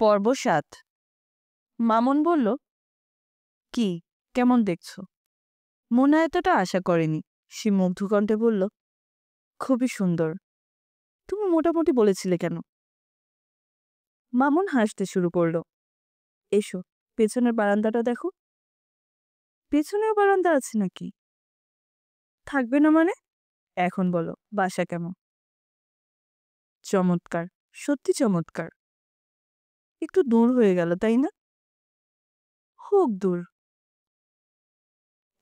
পর্ব ৭। মামুন বলল, কি কেমন দেখছো? মোনা এতটা আশা করেনি। সে মুগ্ধ কণ্ঠে বলল, খুবই সুন্দর। তুমি মোটামুটি বলেছিলে কেন? মামুন হাসতে শুরু করলো। এসো, পেছনের বারান্দাটা দেখো। পেছনেও বারান্দা আছে নাকি? থাকবে না মানে? এখন বলো, বাসা কেমন? চমৎকার, সত্যি চমৎকার। একটু দূর হয়ে গেল তাই না? হোক দূর,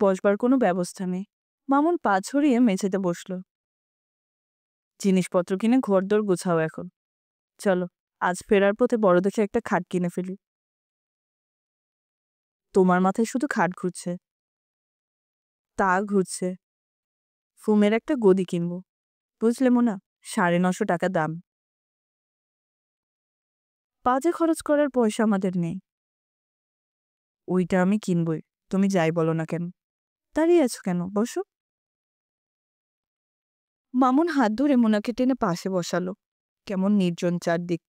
বসবার কোনো ব্যবস্থা নেই। মামুন পা ছড়িয়ে মেঝেতে বসল। জিনিসপত্র কিনে ঘরদোর গোছাও এখন। চলো, আজ ফেরার পথে বড় দেখে একটা খাট কিনে ফেলি। তোমার মাথায় শুধু খাট ঘুরছে? তা ঘুরছে। ফুমের একটা গদি কিনবো, বুঝলে মোনা, ৯৫০ টাকা দাম। বাজে খরচ করার পয়সা আমাদের নেই। ওইটা আমি কিনবই, তুমি যাই বলো না কেন। দাঁড়িয়ে আছো কেন, বসো। মামুন হাত ধরে মোনাকে টেনে পাশে বসালো। কেমন নির্জন চারদিক,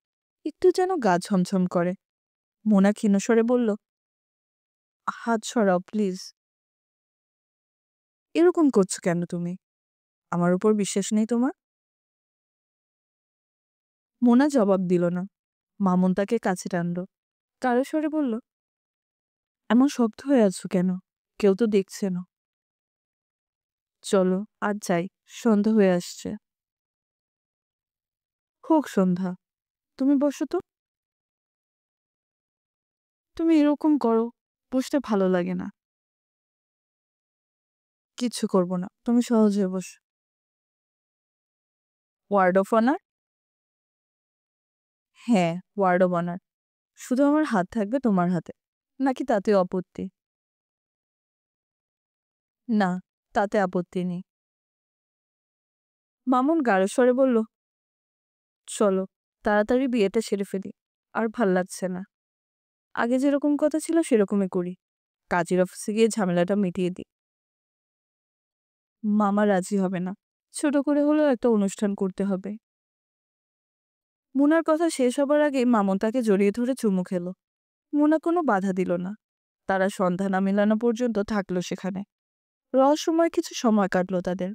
একটু যেন গা ছমছম করে। মোনা ক্ষীণস্বরে বলল, হাত সরাও প্লিজ। এরকম করছো কেন তুমি? আমার উপর বিশ্বাস নেই তোমার? মোনা জবাব দিল না। মামুন তাকে কাছে টানল। কারো স্বরে বলল, এমন শক্ত হয়ে আছো কেন? কেউ তো দেখছে না। চলো আর যাই, সন্ধ্যা হয়ে আসছে। হোক সন্ধ্যা, তুমি বসো তো। তুমি এরকম করো, বসতে ভালো লাগে না। কিচ্ছু করব না, তুমি সহজে বসো। Word of honour? হ্যাঁ, ওয়ার্ড অফ অনার। শুধু আমার হাত থাকবে তোমার হাতে, নাকি তাতে আপত্তি? না, তাতে আপত্তি নেই। মামুন গাঢ় স্বরে বলল, চলো তাড়াতাড়ি বিয়েটা সেরে ফেলি। আর ভাল লাগছে না। আগে যেরকম কথা ছিল সেরকমই করি। কাজের অফিসে গিয়ে ঝামেলাটা মিটিয়ে দিই। মামা রাজি হবে না। ছোট করে হলেও একটা অনুষ্ঠান করতে হবে। মুনার কথা শেষ হবার আগে মামুন তাকে জড়িয়ে ধরে চুমু খেলো। মুনা কোনো বাধা দিল না। তারা সন্ধ্যা না মেলানো পর্যন্ত থাকলো সেখানে। রহস্যময় কিছু সময় কাটলো তাদের।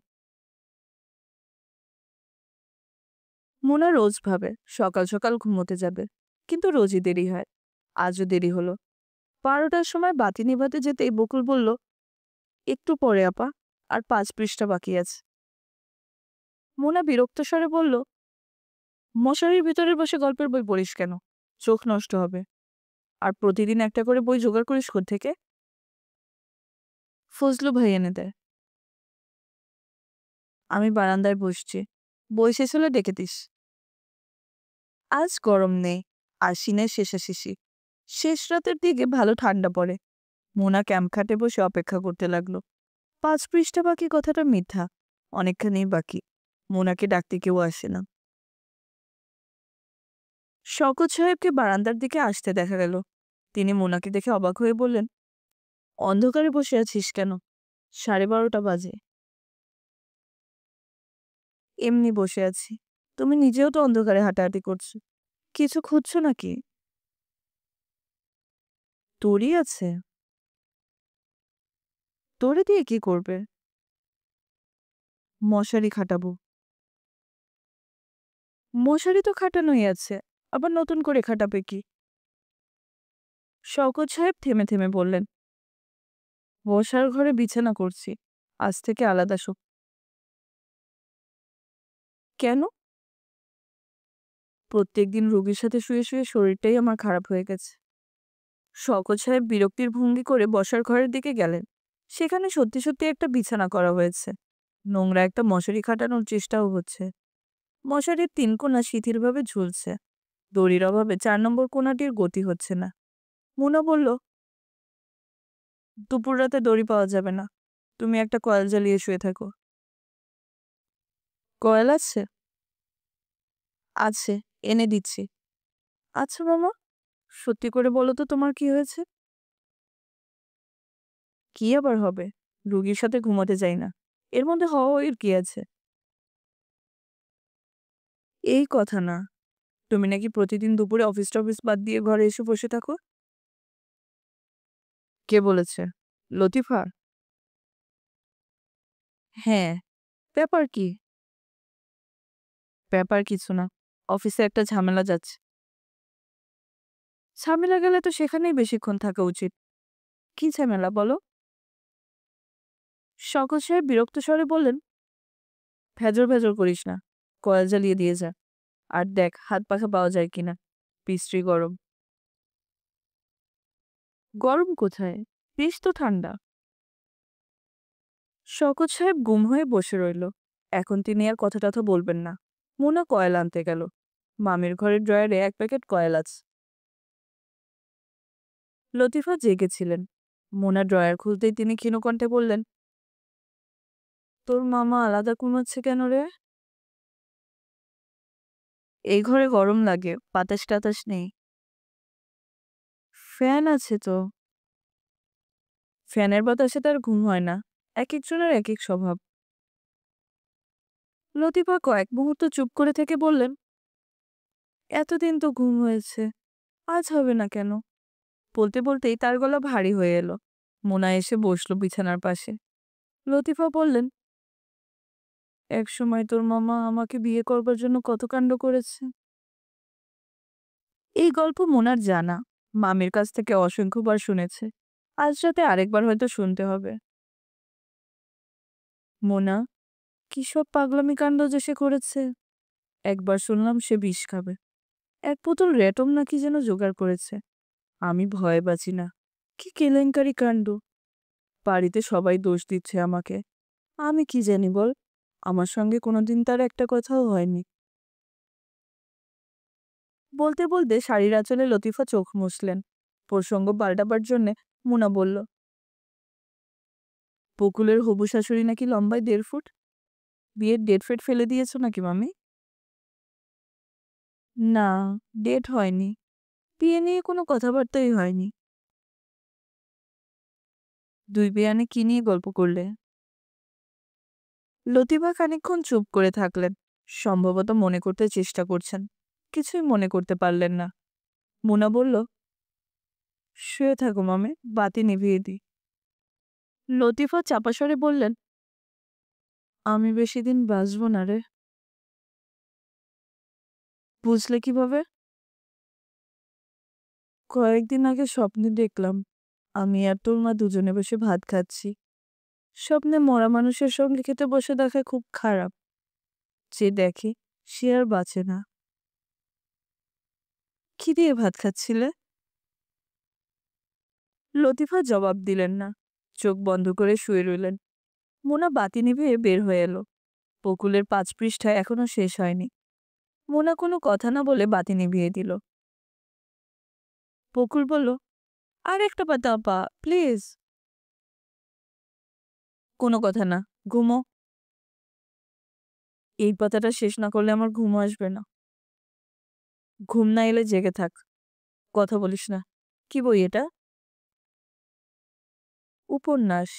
মুনা রোজ ভাবে সকাল সকাল ঘুমোতে যাবে, কিন্তু রোজই দেরি হয়। আজও দেরি হলো। ১২টার সময় বাতি নিভাতে যেতেই বকুল বলল, একটু পরে আপা, আর ৫ পৃষ্ঠা বাকি আছে। মোনা বিরক্ত স্বরে বলল, মশারির ভিতরে বসে গল্পের বই পড়িস কেন? চোখ নষ্ট হবে। আর প্রতিদিন একটা করে বই জোগাড় করিস থেকে? ফজলু ভাই এনে দেয়। আমি বারান্দায় বসছি, বই শেষ হলে ডেকে দিস। আজ গরম নেই, আশ্বিনের শেষাশেষি। শেষ রাতের দিকে ভালো ঠান্ডা পড়ে। মোনা ক্যাম্প খাটে বসে অপেক্ষা করতে লাগলো। ৫ পৃষ্ঠা বাকি কথাটা মিথ্যা, অনেকখানি বাকি। মোনাকে ডাকতে কেউ আসে না। শওকত সাহেবকে বারান্দার দিকে আসতে দেখা গেল। তিনি মোনাকে দেখে অবাক হয়ে বললেন, অন্ধকারে বসে আছিস কেন? ১২:৩০ বাজে। এমনি বসে আছি। তুমি নিজেও তো অন্ধকারে হাঁটাহাঁটি করছো। কিছু খুঁজছো নাকি? তোরই আছে। তোরে দিয়ে কি করবে? মশারি খাটাবো। মশারি তো খাটানোই আছে, আবার নতুন করে খাটাবে কি? শওকত সাহেব থেমে থেমে বললেন, বসার ঘরে বিছানা করছি, আজ থেকে আলাদা শোক। কেন? প্রত্যেকদিন রোগীর সাথে শুয়ে শুয়ে শরীরটাই আমার খারাপ হয়ে গেছে। শওকত সাহেব বিরক্তির ভঙ্গি করে বসার ঘরের দিকে গেলেন। সেখানে সত্যি সত্যি একটা বিছানা করা হয়েছে। নোংরা একটা মশারি খাটানোর চেষ্টাও হচ্ছে। মশারির ৩ কোণা শিথিলভাবে ঝুলছে। দড়ির অভাবে ৪ নম্বর কোণাটির গতি হচ্ছে না। মুনা বলল, দুপুর রাতে দড়ি পাওয়া যাবে না। তুমি একটা কয়েল জ্বালিয়ে শুয়ে থাকো। কয়েল আছে? আছে, এনে দিচ্ছি। আচ্ছা মামা, সত্যি করে বলো তো তোমার কি হয়েছে? কি আবার হবে? রুগীর সাথে ঘুমাতে যাই না, এর মধ্যে হওয়া এর কি আছে? এই কথা না, তুমি নাকি প্রতিদিন দুপুরে অফিস টফিস বাদ দিয়ে ঘরে এসে বসে থাকো। কে বলেছে? লতিফা? হ্যাঁ। ব্যাপার কি? ব্যাপার কিছু না। অফিসে একটা ঝামেলা যাচ্ছে। ঝামেলা গেলে তো সেখানেই বেশিক্ষণ থাকা উচিত। কি ঝামেলা বলো? শওকত সাহেব বিরক্ত স্বরে বললেন, ভেজর ভেজর করিস না। কয়েল জ্বালিয়ে দিয়ে যা। আর দেখ হাত পাখা পাওয়া যায় কিনা। বিশ্রী গরম। গরম কোথায়? বেশ তো ঠান্ডা। শওকত সাহেব গুম হয়ে বসে রইল। এখন তিনি আর কথা টথা বলবেন না। মোনা কয়েল আনতে গেল। মামির ঘরের ড্রয়ারে এক প্যাকেট কয়েল আছে। লতিফা জেগেছিলেন। মোনা ড্রয়ার খুলতেই তিনি ক্ষীণ কণ্ঠে বললেন, তোর মামা আলাদা ঘুমাচ্ছে কেন রে? এই ঘরে গরম লাগে, বাতাস টাতাস নেই। ফ্যান আছে তো। ফ্যানের বাতাসে তার ঘুম হয় না। এক একজনের এক এক স্বভাব। লতিফা কয়েক মুহূর্ত চুপ করে থেকে বললেন, এতদিন তো ঘুম হয়েছে, আজ হবে না কেন? বলতে বলতেই তার গলা ভারী হয়ে এলো। মোনা এসে বসলো বিছানার পাশে। লতিফা বললেন, এক সময় তোর মামা আমাকে বিয়ে করবার জন্য কত কাণ্ড করেছে। এই গল্প মোনার জানা। মামির কাছ থেকে অসংখ্যবার শুনেছে। আজ রাতে আরেকবার হয়তো শুনতে হবে। মোনা, কি সব পাগলামি কাণ্ড যে সে করেছে। একবার শুনলাম সে বিষ খাবে। এক বোতল রেটম নাকি যেন জোগাড় করেছে। আমি ভয়ে বাঁচি না। কি কেলেঙ্কারি কাণ্ড। বাড়িতে সবাই দোষ দিচ্ছে আমাকে। আমি কি জানি বল। আমার সঙ্গে কোনোদিন তার একটা কথাও হয়নি। বলতে বলতে শাড়ির আঁচলে লতিফা চোখ মুছলেন। প্রসঙ্গ পাল্টাবার জন্যে মুনা বলল, বকুলের হবু শাশুড়ি নাকি লম্বায় 1.5 ফুট। বিয়ের ডেট ফেট ফেলে দিয়েছ নাকি মামি? না, ডেট হয়নি। বিয়ে নিয়ে কোনো কথাবার্তাই হয়নি। দুই বেয়ানে কি নিয়ে গল্প করলে? লতিফা খানিকক্ষণ চুপ করে থাকলেন। সম্ভবত মনে করতে চেষ্টা করছেন। কিছুই মনে করতে পারলেন না। মুনা বলল, শুয়ে থাকো মামি, বাতি নিভিয়ে দিই। লতিফা চাপা স্বরে বললেন, আমি বেশি দিন বাঁচব না রে। বুঝলে কিভাবে? কয়েকদিন আগে স্বপ্নে দেখলাম আমি আর তোর মা দুজনে বসে ভাত খাচ্ছি। স্বপ্নে মরা মানুষের সঙ্গে খেতে বসে দেখা খুব খারাপ। যে দেখে সে আর বাঁচে না। কি দিয়ে ভাত খাচ্ছিলে? লতিফা জবাব দিলেন না। চোখ বন্ধ করে শুয়ে রইলেন। মোনা বাতি নিভিয়ে বের হয়ে এলো। বকুলের 5 পৃষ্ঠা এখনো শেষ হয়নি। মোনা কোনো কথা না বলে বাতি নিভিয়ে দিল। বকুল বলল, আর একটা পাতা আপা, প্লিজ। কোনো কথা না, ঘুমো। এই পাতাটা শেষ না করলে আমার ঘুম আসবে না। ঘুম না এলে জেগে থাক, কথা বলিস না। কি বই এটা? উপন্যাস।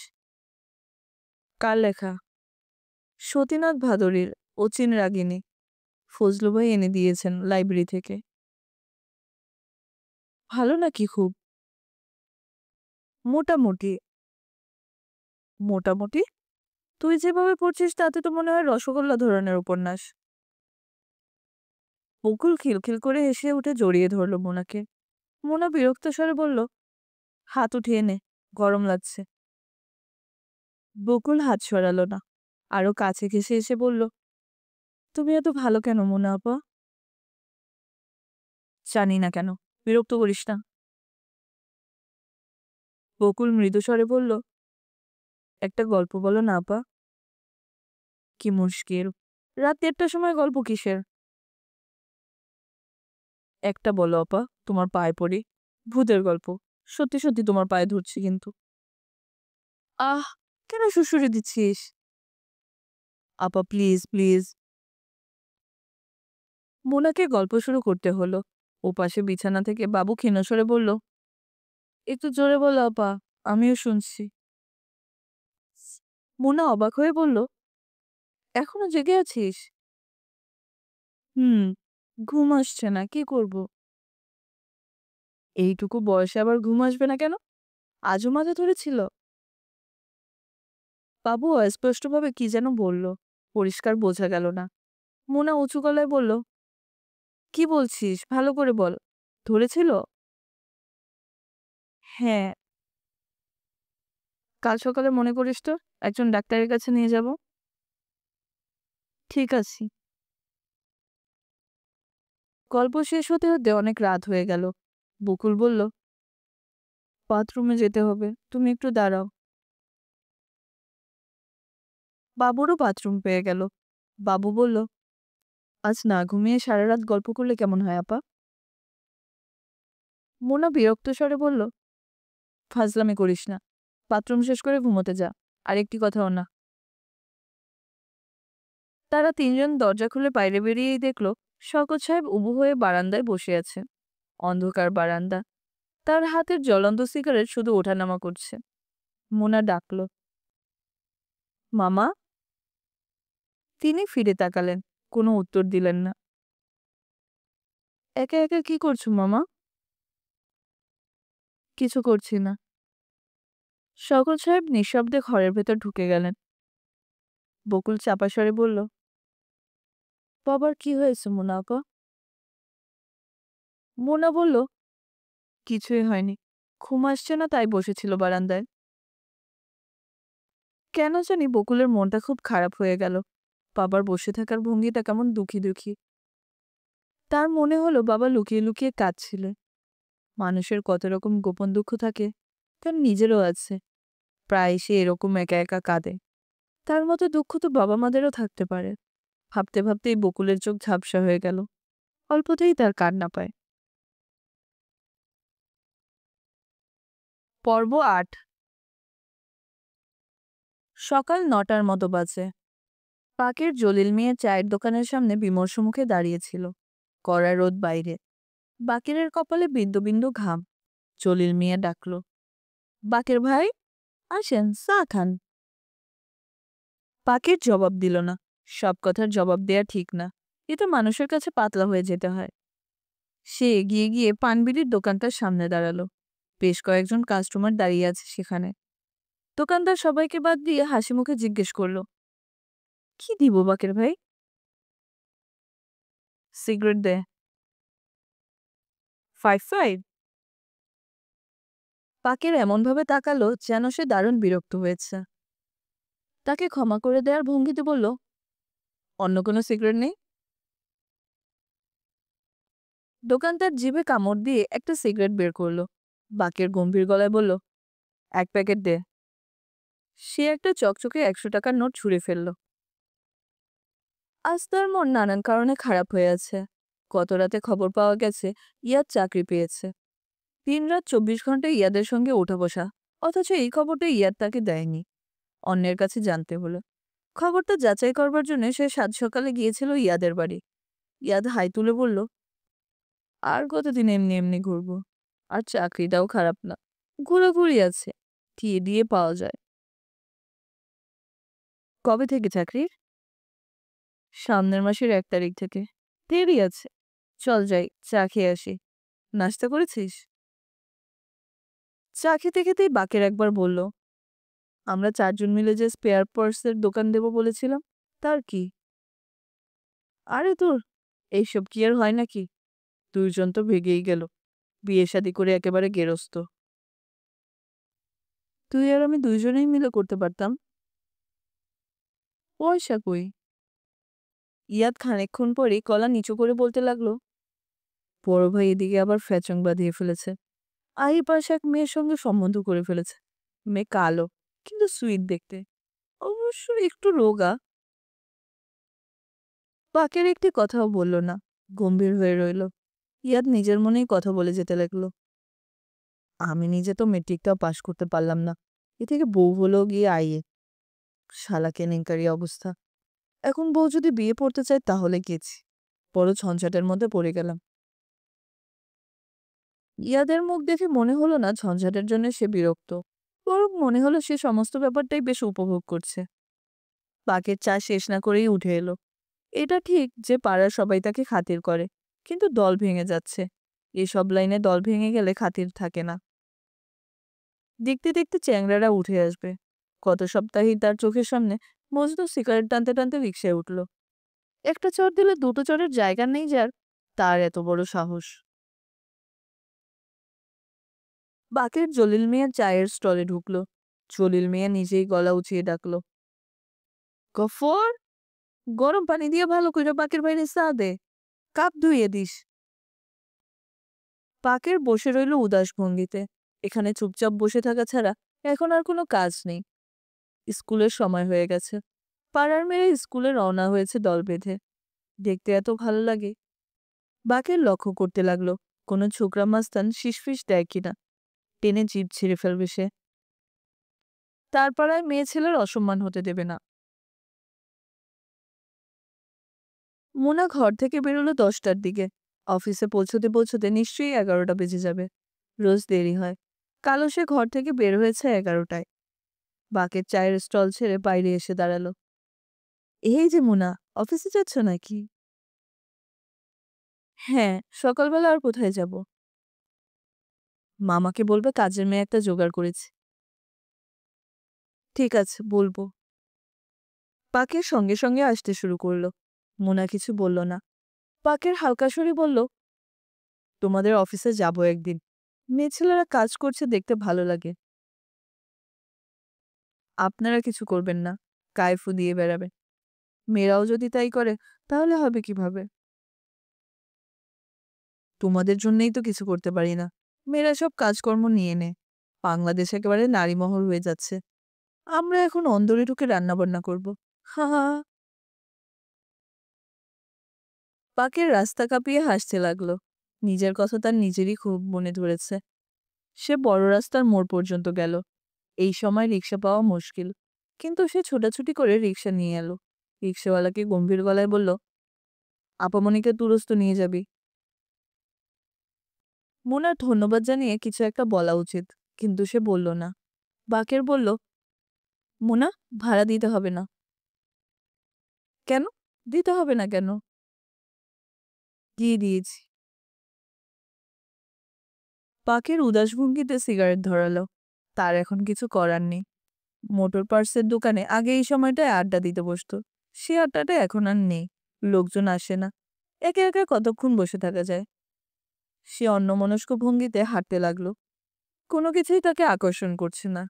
কার লেখা? সতীনাথ ভাদুরীর অচিন রাগিনী। ফজলু ভাই এনে দিয়েছেন লাইব্রেরি থেকে। ভালো নাকি খুব? মোটামুটি। মোটামুটি? তুই যেভাবে পড়ছিস তাতে তো মনে হয় রসগোল্লা ধরনের উপন্যাস। বকুল খিলখিল করে হেসে উঠে জড়িয়ে ধরল মোনাকে। মোনা বিরক্ত স্বরে বলল, হাত উঠিয়ে নে, গরম লাগছে। বকুল হাত সরালো না। আরো কাছে ঘেঁষে এসে বলল, তুমি এত ভালো কেন মোনা আপা? জানি না কেন, বিরক্ত করিস না। বকুল মৃদু স্বরে বলল, একটা গল্প বলো না আপা। কি মুশকিল, রাত 1টার সময় গল্প কিসের? একটা বলো আপা, তোমার পায়ে পড়ি। ভূতের গল্প। সত্যি সত্যি তোমার পায়ে ধরছি কিন্তু। আহ, কেন সুড়সুড়ি দিচ্ছিস? আপা প্লিজ প্লিজ। মোনাকে গল্প শুরু করতে হলো। ওপাশে বিছানা থেকে বাবু ক্ষীণ স্বরে বলল, একটু জোরে বলো আপা, আমিও শুনছি। মোনা অবাক হয়ে বলল, এখনো জেগে আছিস? হুম। ঘুম আসছে না, কি করব? এইটুকু বয়সে আবার ঘুম আসবে না কেন? আজও মাথা ধরেছিল? বাবু অস্পষ্টভাবে কি যেন বলল, পরিষ্কার বোঝা গেল না। মোনা উঁচু গলায় বলল, কি বলছিস, ভালো করে বল। ধরেছিল? হ্যাঁ। কাল সকালে মনে করিস তো, একজন ডাক্তারের কাছে নিয়ে যাব। ঠিক আছে। গল্প শেষ হতে হতে অনেক রাত হয়ে গেল। বকুল বলল, বাথরুমে যেতে হবে, তুমি একটু দাঁড়াও। বাবুরও বাথরুম পেয়ে গেল। বাবু বলল, আজ না ঘুমিয়ে সারা রাত গল্প করলে কেমন হয় আপা? মোনা বিরক্ত স্বরে বলল, ফাজলামি করিস না, বাথরুম শেষ করে ঘুমোতে যা। আর একটি কথাও না। তারা তিনজন দরজা খুলে বাইরে বেরিয়েই দেখল, শওকত সাহেব উবু হয়ে বারান্দায় বসে আছে। অন্ধকার বারান্দা, তার হাতের জ্বলন্ত সিগারেট শুধু ওঠানামা করছে। মোনা ডাকল, মামা। তিনি ফিরে তাকালেন, কোনো উত্তর দিলেন না। একা একা কি করছো মামা? কিছু করছি না। শওকত সাহেব নিঃশব্দে ঘরের ভেতর ঢুকে গেলেন। বকুল চাপা স্বরে বলল, বাবার কি হয়েছে মোনা আপা? মোনা বলল, কিছুই হয়নি, ঘুম আসছে না তাই বসেছিল বারান্দায়। কেন জানি বকুলের মনটা খুব খারাপ হয়ে গেল। বাবার বসে থাকার ভঙ্গিটা কেমন দুঃখী দুঃখী। তার মনে হলো বাবা লুকিয়ে লুকিয়ে কাঁদছিলেন। মানুষের কত রকম গোপন দুঃখ থাকে, তার নিজেরও আছে। প্রায় সে এরকম একা একা কাঁদে। তার মতো দুঃখ তো বাবা মাদেরও থাকতে পারে। ভাবতে ভাবতেই বকুলের চোখ ঝাপসা হয়ে গেল। অল্পতেই তার কান্না পায়। পর্ব ৮। সকাল ৯টার মতো বাজে। পাকের জলিল মিয়া চায়ের দোকানের সামনে বিমর্ষ মুখে দাঁড়িয়েছিল। কড়া রোদ বাইরে, বাকেরের কপালে বিন্দু বিন্দু ঘাম। জলিল মিয়া ডাকল, বাকের ভাই, আসেন চা খান। পাকের জবাব দিল না। সব কথার জবাব দেয়া ঠিক না, এ তো মানুষের কাছে পাতলা হয়ে যেতে হয়। সে এগিয়ে গিয়ে পানবিড়ির দোকানটার সামনে দাঁড়ালো। বেশ কয়েকজন কাস্টমার দাঁড়িয়ে আছে সেখানে। দোকানদার সবাইকে বাদ দিয়ে হাসি মুখে জিজ্ঞেস করলো, কি দিব বাকের ভাই? সিগারেট দে। 5-5। পাকের এমনভাবে তাকালো যেন সে দারুণ বিরক্ত হয়েছে। তাকে ক্ষমা করে দেওয়ার ভঙ্গিতে বলল, অন্য কোনো সিগারেট নেই? দোকানদার জিভে কামড় দিয়ে একটা সিগারেট বের করলো। বাকের গম্ভীর গলায় বলল, এক প্যাকেট দে। সে একটা চকচকে ১০০ টাকার নোট ছুঁড়ে ফেলল। আজ তার মন নানান কারণে খারাপ হয়ে আছে। গত রাতে খবর পাওয়া গেছে ইয়াদ চাকরি পেয়েছে। দিনরাত ২৪ ঘন্টা ইয়াদের সঙ্গে ওঠা বসা, অথচ এই খবরটা ইয়াদ তাকে দেয়নি। অন্যের কাছে জানতে হলো। খবরটা যাচাই করবার জন্য সে সাত সকালে গিয়েছিল ইয়াদের বাড়ি। ইয়াদ হাই তুলে বলল, আর কতদিন এমনি এমনি ঘুরবো? আর চাকরিটাও খারাপ না, ঘোরাঘুরি আছে, টিএ দিয়ে পাওয়া যায়। কবে থেকে চাকরির? সামনের মাসের ১ তারিখ থেকে। দেরি আছে, চল যাই চা খেয়ে আসি। নাস্তা করেছিস? চা খেতে খেতেই বাকের একবার বলল, আমরা ৪ জন মিলে যে স্পেয়ার পার্টসের দোকান দেব বলেছিলাম, তার কি? আরে তোর, এইসব কি আর হয় নাকি? ২ জন তো ভেগেই গেল, বিয়ে শাদী করে একেবারে গেরস্ত। তুই আর আমি ২ জনেই মিলে করতে পারতাম। পয়সা কই? ইয়াদ খানিকক্ষণ পরেই গলা নিচু করে বলতে লাগলো, বড় ভাই এদিকে আবার ফ্যাচং বাঁধিয়ে ফেলেছে। পাশে এক মেয়ের সঙ্গে সম্বন্ধ করে ফেলেছে। মেয়ে কালো, কিন্তু সুইট দেখতে, অবশ্য একটু রোগা। বাকের একটি কথাও বলল না, গম্ভীর হয়ে রইল। ইয়াদ নিজের মনেই কথা বলে যেতে লাগলো, আমি নিজে তো মেট্রিকটাও পাশ করতে পারলাম না, এ থেকে বউ হলেও গিয়ে আইয়ে। শালা কেলেঙ্কারি অবস্থা। এখন বউ যদি বিয়ে পড়তে চায় তাহলে গেছি, বড় ঝঞ্ঝাটের মধ্যে পড়ে গেলাম। ইয়াদের মুখ দেখে মনে হলো না ঝঞ্ঝাটের জন্য সে বিরক্ত, বরং মনে হলো সে সমস্ত ব্যাপারটাই বেশ উপভোগ করছে। বাকের চা শেষ না করেই উঠে এলো। এটা ঠিক যে পাড়ার সবাই তাকে খাতির করে, কিন্তু দল ভেঙে যাচ্ছে। এসব লাইনে দল ভেঙে গেলে খাতির থাকে না। দেখতে দেখতে চ্যাংড়ারা উঠে আসবে। গত সপ্তাহেই তার চোখের সামনে মজনু সিগারেট টানতে টানতে রিকশায় উঠল। একটা চড় দিলে দুটো চড়ের জায়গা নেই যার, তার এত বড় সাহস। বাকের জলিল মিয়া চায়ের স্টলে ঢুকলো। জলিল মিয়া নিজেই গলা উঁচিয়ে ডাকলো, গফর, গরম পানি দিয়ে ভালো করে বাকের বাইরে চা দে, কাপ ধুইয়ে দিস। বাকের বসে রইল উদাস ভঙ্গিতে। এখানে চুপচাপ বসে থাকা ছাড়া এখন আর কোনো কাজ নেই। স্কুলের সময় হয়ে গেছে। পাড়ার মেয়ে স্কুলে রওনা হয়েছে দল বেঁধে। দেখতে এত ভালো লাগে। বাকের লক্ষ্য করতে লাগলো কোনো ছোকরা মাস্তান শিসফিস দেয় কিনা। টেনে জিভ ছিঁড়ে ফেলবে সে। তার পাড়ায় মেয়ে ছেলের অসম্মান হতে দেবে না। মোনা ঘর থেকে বেরোলো 10টার দিকে। অফিসে পৌঁছতে পৌঁছতে নিশ্চয়ই 11টা বেজে যাবে। রোজ দেরি হয়। কালও সে ঘর থেকে বের হয়েছে 11টায়। বাকের চায়ের স্টল ছেড়ে বাইরে এসে দাঁড়ালো। এই যে মোনা, অফিসে যাচ্ছ নাকি? হ্যাঁ, সকালবেলা আর কোথায় যাব? মামাকে বলবে কাজের মেয়ে একটা জোগাড় করেছি। ঠিক আছে, বলবো। পাকের সঙ্গে সঙ্গে আসতে শুরু করলো। মোনা কিছু বলল না। পাকের হালকা স্বরে বলল, তোমাদের অফিসে যাব একদিন। মেয়ে ছেলেরা কাজ করছে দেখতে ভালো লাগে। আপনারা কিছু করবেন না, কায়ফু দিয়ে বেড়াবেন। মেয়েরাও যদি তাই করে তাহলে হবে কিভাবে? তোমাদের জন্যই তো কিছু করতে পারি না। মেয়েরা সব কাজকর্ম নিয়ে নেয়। বাংলাদেশ একেবারে নারীমহল হয়ে যাচ্ছে। আমরা এখন অন্দরে ঢুকে রান্নাবান্না করব। হা হা। পাকের রাস্তা কাঁপিয়ে হাসতে লাগলো। নিজের কথা তার নিজেরই খুব মনে ধরেছে। সে বড় রাস্তার মোড় পর্যন্ত গেল। এই সময় রিক্সা পাওয়া মুশকিল। কিন্তু সে ছোটাছুটি করে রিক্সা নিয়ে এলো। রিক্সাওয়ালাকে গম্ভীর গলায় বলল, আপামনিকে তুরস্ত নিয়ে যাবি। মোনার ধন্যবাদ জানিয়ে কিছু একটা বলা উচিত, কিন্তু সে বলল না। বাকের বলল, মোনা, ভাড়া দিতে হবে না। কেন? দিতে হবে না কেন? দিয়ে দিয়েছি। বাকের উদাস ভঙ্গিতে সিগারেট ধরালো। তার এখন কিছু করার নেই। মোটর পার্টসের দোকানে আগে এই সময়টায় আড্ডা দিতে বসতো। সে আড্ডাটা এখন আর নেই। লোকজন আসে না। একে একে কতক্ষণ বসে থাকা যায়। সে অন্যমনস্ক ভঙ্গিতে হাঁটতে লাগলো। কোনো কিছুই তাকে আকর্ষণ করছে না।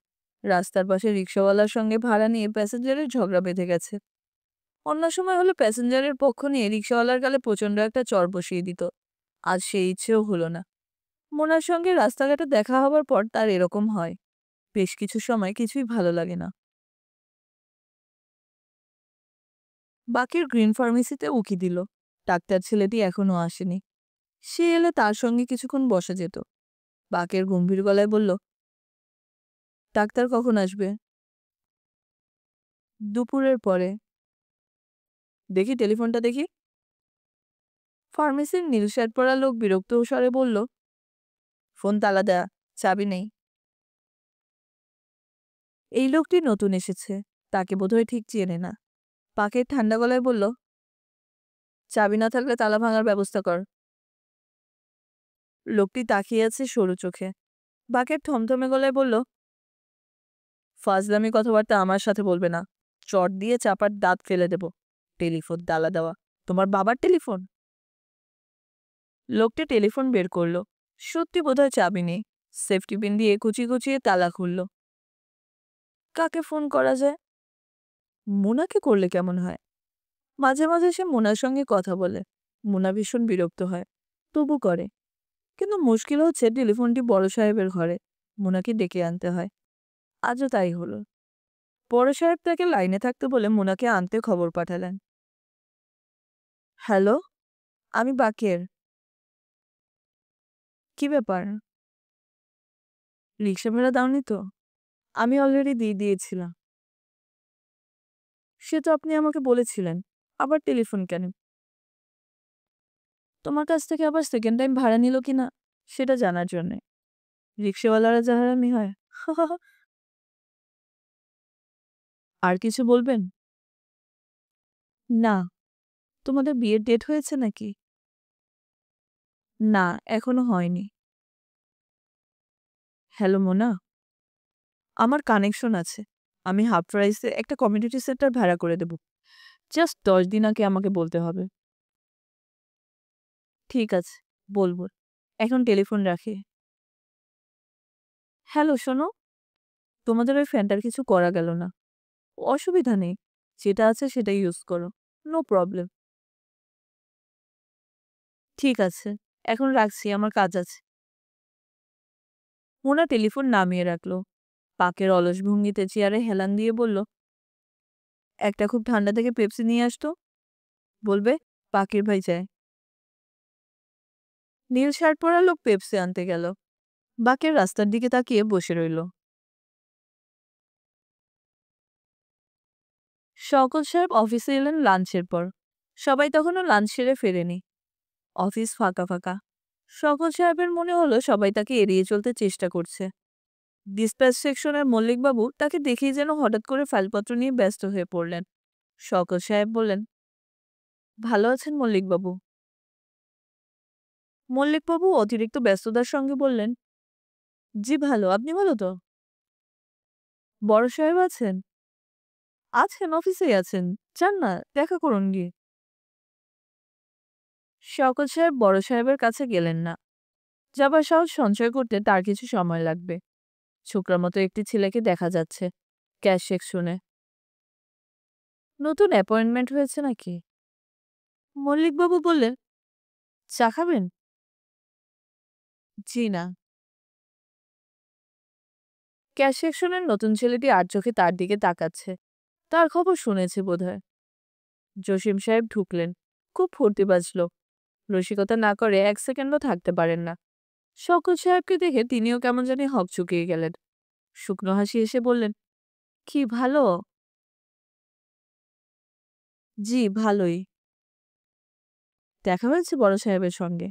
রাস্তার পাশে রিক্সাওয়ালার সঙ্গে ভাড়া নিয়ে প্যাসেঞ্জারের ঝগড়া বেঁধে গেছে। অন্য সময় হলে প্যাসেঞ্জারের পক্ষ নিয়ে রিক্সাওয়ালার গালে প্রচণ্ড একটা চড় বসিয়ে দিত। আজ সেই ইচ্ছেও হলো না। মোনার সঙ্গে রাস্তাঘাটে দেখা হবার পর তার এরকম হয়। বেশ কিছু সময় কিছুই ভালো লাগে না। বাকের গ্রিন ফার্মেসিতে উকি দিল। ডাক্তার ছেলেটি এখনো আসেনি। সে এলে তার সঙ্গে কিছুক্ষণ বসা যেত। বাকের গম্ভীর গলায় বলল, ডাক্তার কখন আসবে? দুপুরের পরে। দেখি টেলিফোনটা দেখি। ফার্মেসির নীল শার্ট পরা লোক বিরক্ত স্বরে বলল, ফোন তালা দেয়া, চাবি নেই। এই লোকটি নতুন এসেছে। তাকে বোধহয় ঠিক চেনে না। পাকের ঠান্ডা গলায় বলল, চাবি না থাকলে তালা ভাঙার ব্যবস্থা কর। লোকটি তাকিয়ে আছে সরু চোখে। বাকের থমথমে গলায় বলল, ফাজলামি কথাবার্তা আমার সাথে বলবে না। চট দিয়ে চাপার দাঁত ফেলে দেব। টেলিফোন তালা দেওয়া তোমার বাবার টেলিফোন? লোকটি টেলিফোন বের করলো। সত্যি বোধহয় চাবি নেই। সেফটি পিন দিয়ে কুচিয়ে কুচিয়ে তালা খুলল। কাকে ফোন করা যায়? মোনাকে করলে কেমন হয়? মাঝে মাঝে সে মোনার সঙ্গে কথা বলে। মোনা ভীষণ বিরক্ত হয়, তবু করে। কিন্তু মুশকিল হচ্ছে টেলিফোনটি বড় সাহেবের ঘরে। মোনাকে ডেকে আনতে হয়। আজও তাই হলো। বড় সাহেব তাকে লাইনে থাকতে বলে মোনাকে আনতে খবর পাঠালেন। হ্যালো, আমি বাকের। কি ব্যাপার? রিক্সা ভাড়া দাওনি তো? আমি অলরেডি দিয়ে দিয়েছিলাম। সে তো আপনি আমাকে বলেছিলেন। আবার টেলিফোন কেন? তোমার কাছ থেকে আবার সেকেন্ড টাইম ভাড়া নিল কিনা সেটা জানার জন্যে। রিক্সাওয়ালারা যা হারামি হয়। আর কিছু বলবেন? না। তোমাদের বিয়ের ডেট হয়েছে নাকি? না, এখনো হয়নি। হ্যালো মোনা, আমার কানেকশন আছে। আমি হাফ প্রাইসে একটা কমিউনিটি সেন্টার ভাড়া করে দেব। জাস্ট ১০ দিন আগে আমাকে বলতে হবে। ঠিক আছে, বলব। এখন টেলিফোন রাখি। হ্যালো শোনো, তোমাদের ওই ফ্যানটার কিছু করা গেল না। অসুবিধা নেই। যেটা আছে সেটাই ইউজ করো। No problem. ঠিক আছে। এখন রাখছি, আমার কাজ আছে। মোনা টেলিফোন নামিয়ে রাখল। পাকের অলস ভঙ্গিতে চেয়ারে হেলান দিয়ে বলল, একটা খুব ঠান্ডা থেকে পেপসি নিয়ে আসতো। বলবে পাকের ভাই চায়। নীল শার্ট পরা লোক পেপসি আনতে গেল। বাকের রাস্তার দিকে তাকিয়ে বসে রইল। শওকত সাহেব অফিসে এলেন লাঞ্চের পর। সবাই তখনও লাঞ্চ সেরে ফেরেনি। অফিস ফাঁকা ফাঁকা। শওকত সাহেবের মনে হলো সবাই তাকে এড়িয়ে চলতে চেষ্টা করছে। ডিসপ্যাচ সেকশনের মল্লিকবাবু তাকে দেখেই যেন হঠাৎ করে ফাইলপত্র নিয়ে ব্যস্ত হয়ে পড়লেন। শওকত সাহেব বললেন, ভালো আছেন মল্লিকবাবু? মল্লিকবাবু অতিরিক্ত ব্যস্ততার সঙ্গে বললেন, জি ভালো, আপনি ভালো তো? বড় সাহেব আছেন? আছেন, অফিসেই আছেন। যান না, দেখা করুন গিয়ে। শওকত সাহেব বড় সাহেবের কাছে গেলেন না। যাবার সাহস সঞ্চয় করতে তার কিছু সময় লাগবে। ছোকরার মতো একটি ছেলেকে দেখা যাচ্ছে ক্যাশ সেকশনে। নতুন অ্যাপয়েন্টমেন্ট হয়েছে নাকি? মল্লিকবাবু বললেন, চা খাবেন? জি না। ক্যাশ সেকশনের নতুন ছেলেটি আর চোখে তার দিকে তাকাচ্ছে। তার খবর শুনেছে বোধহয়। জসিম সাহেব ঢুকলেন। খুব ফুর্তিবাজ লোক। রসিকতা না করে এক সেকেন্ডও থাকতে পারেন না। শওকত সাহেবকে দেখে তিনিও কেমন জানি হকচকিয়ে গেলেন। শুকনো হাসি এসে বললেন, কি ভালো? জি ভালোই। দেখা হয়েছে বড় সাহেবের সঙ্গে?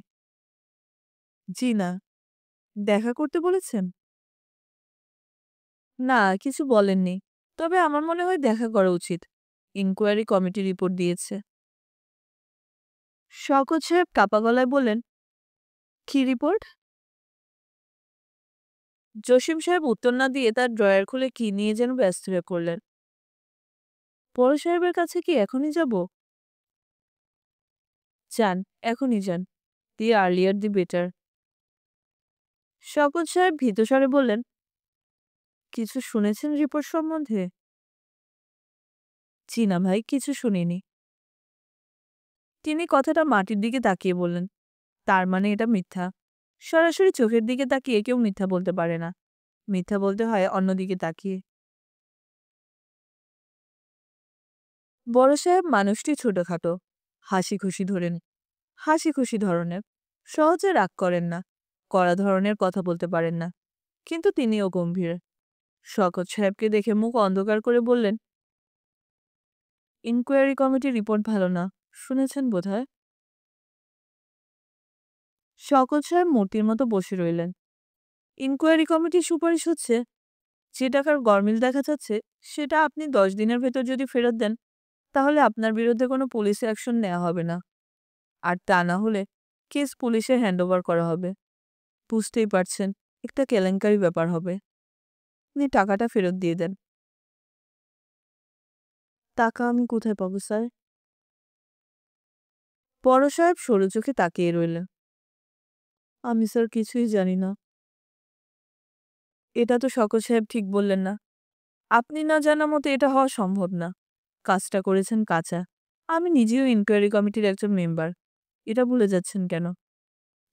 জি না। দেখা করতে বলেছেন? না, কিছু বলেননি। তবে আমার মনে হয় দেখা করা উচিত। ইনকোয়ারি কমিটি রিপোর্ট দিয়েছে। শওকত সাহেব কাপা গলায় বললেন, কি রিপোর্ট? জসিম সাহেব উত্তর না দিয়ে তার ড্রয়ার খুলে কি নিয়ে যেন ব্যস্ত হয়ে পড়লেন। বড় সাহেবের কাছে কি এখনই যাব? যান, এখনই যান। দি আর্লিয়ার দি বেটার। শওকত সাহেব ভীতস্বরে বললেন, কিছু শুনেছেন রিপোর্ট সম্বন্ধে? জি না ভাই, কিছু শুনিনি। তিনি কথাটা মাটির দিকে তাকিয়ে বললেন, তার মানে এটা মিথ্যা। সরাসরি চোখের দিকে তাকিয়ে কেউ মিথ্যা বলতে পারে না। মিথ্যা বলতে হয় অন্যদিকে তাকিয়ে। বড় সাহেব মানুষটি ছোটখাটো, হাসি খুশি ধরেন, হাসি খুশি ধরনের। সহজে রাগ করেন না, কড়া ধরনের কথা বলতে পারেন না। কিন্তু তিনিও গম্ভীর। শওকত সাহেবকে দেখে মুখ অন্ধকার করে বললেন, ইনকোয়ারি কমিটির রিপোর্ট ভালো না, শুনেছেন বোধহয়। শওকত সাহেব মূর্তির মতো বসে রইলেন। ইনকোয়ারি কমিটির সুপারিশ হচ্ছে, যে টাকার গরমিল দেখা যাচ্ছে সেটা আপনি 10 দিনের ভেতর যদি ফেরত দেন, তাহলে আপনার বিরুদ্ধে কোনো পুলিশ অ্যাকশন নেওয়া হবে না। আর তা না হলে কেস পুলিশে হ্যান্ডওভার করা হবে। বুঝতেই পারছেন, একটা কেলেঙ্কারি ব্যাপার হবে। আপনি টাকাটা ফেরত দিয়ে দেন। টাকা আমি কোথায় পাবো স্যার? বড় সাহেব সরু চোখে তাকিয়ে রইলেন। আমি স্যার কিছুই জানি না। এটা তো শওকত সাহেব ঠিক বললেন না। আপনি না জানা মতে এটা হওয়া সম্ভব না। কাজটা করেছেন কাঁচা। আমি নিজেও ইনকোয়ারি কমিটির একজন মেম্বার। এটা ভুলে যাচ্ছেন কেন?